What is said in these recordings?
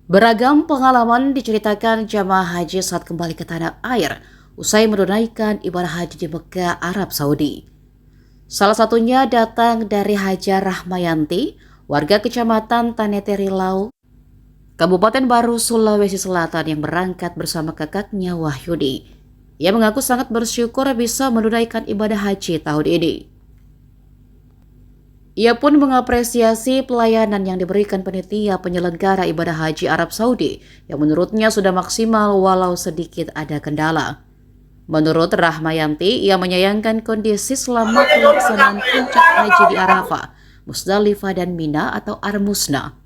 Beragam pengalaman diceritakan jamaah haji saat kembali ke tanah air usai menunaikan ibadah haji di Mekah, Arab Saudi. Salah satunya datang dari Hajar Rahmayanti, warga Kecamatan Tanete Rilau, Kabupaten Baru, Sulawesi Selatan yang berangkat bersama kakaknya Wahyudi. Ia mengaku sangat bersyukur bisa menunaikan ibadah haji tahun ini. Ia pun mengapresiasi pelayanan yang diberikan panitia penyelenggara ibadah haji Arab Saudi yang menurutnya sudah maksimal walau sedikit ada kendala. Menurut Rahmayanti, ia menyayangkan kondisi selama pelaksanaan puncak haji di Arafah, Musdalifah dan Mina atau Armusna.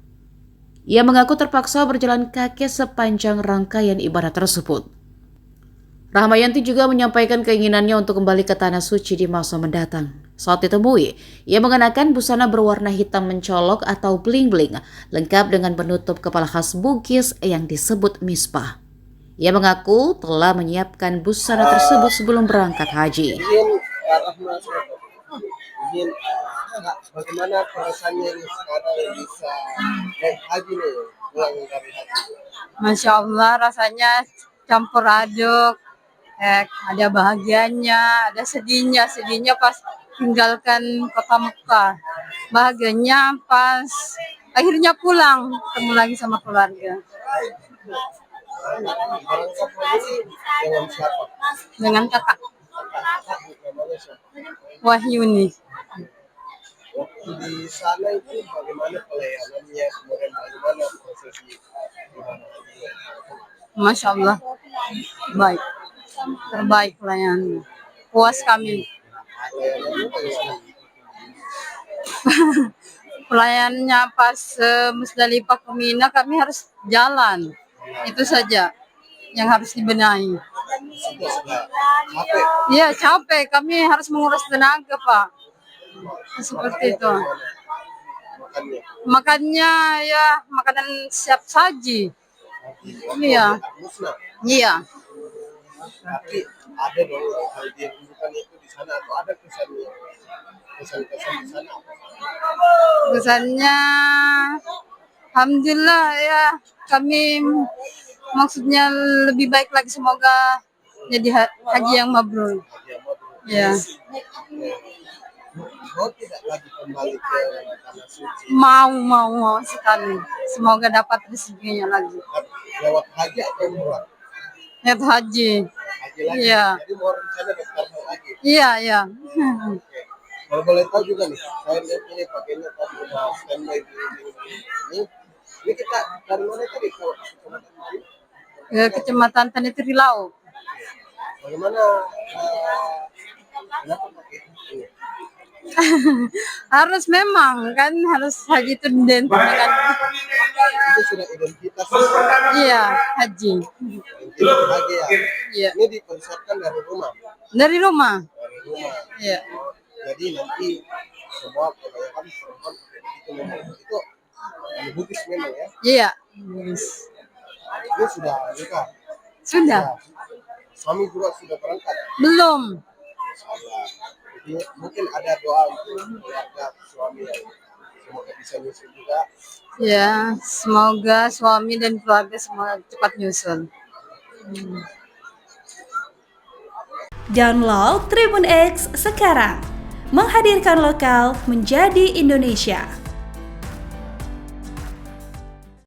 Ia mengaku terpaksa berjalan kaki sepanjang rangkaian ibadah tersebut. Rahmayanti juga menyampaikan keinginannya untuk kembali ke tanah suci di masa mendatang. Saat ditemui, ia mengenakan busana berwarna hitam mencolok atau bling-bling, lengkap dengan penutup kepala khas Bugis yang disebut misbah. Ia mengaku telah menyiapkan busana tersebut sebelum berangkat haji. Bagaimana perasaannya ini sekarang bisa naik haji nih, pulang dari haji? Masya Allah, rasanya campur aduk. Ada bahagianya, ada sedihnya. Sedihnya pas tinggalkan kota Mekah. Bahagianya pas akhirnya pulang, ketemu lagi sama keluarga. Berangkat haji dengan siapa? Dengan kakak Namanya siapa? Wahyuni. Waktu di sana itu bagaimana pelayanannya, kemudian bagaimana prosesi ibadah haji? Masya Allah, baik. Terbaik pelayanannya. Puas kami. Pelayanannya bagaimana? Pelayanannya pas Musdalifah ke Mina kami harus jalan. Itu saja yang harus dibenahi. Sudah capek. Iya capek, kami harus menguras tenaga Pak. Seperti itu. Makannya. Makannya ya makanan siap saji. Iya. Musnah. Iya. Tapi ada dong hal yang bukan itu di sana atau ada kesannya? Kesan-kesan di sana apa? Kesannya alhamdulillah ya kami maksudnya lebih baik lagi, semoga jadi haji yang mabrur. Ya. Mau tidak lagi kembali ke tanah suci? Mau sekali. Semoga dapat rezekinya lagi. Lewat haji atau umrah? Lihat haji. Haji lagi. Iya. Jadi mau rencana daftar lagi. Iya. Oke. Kalau boleh tahu juga nih, saya lihat ini pakainya tadi udah standby di ini. Ini kita dari mana tadi ke Kecamatan Tanete Rilau. bagaimana? Kenapa pakai ini? Harus memang kan harus haji itu identik dengan Itu sudah identitas. iya haji. Identitas haji ya. Iya. Ini dipersiapkan dari rumah. Dari rumah. Dari rumah. Iya. Jadi nanti semua kebanyakan perempuan itu memang itu Bugis memang ya. Iya. Ini sudah nikah. Sudah. Ya. Suami juga sudah berangkat. Belum. Insyaallah. Jadi mungkin ada doa untuk keluarga suami yang semoga bisa nyusul juga. Ya, semoga suami dan keluarga semua cepat nyusul. Download Tribun X sekarang, menghadirkan lokal menjadi Indonesia.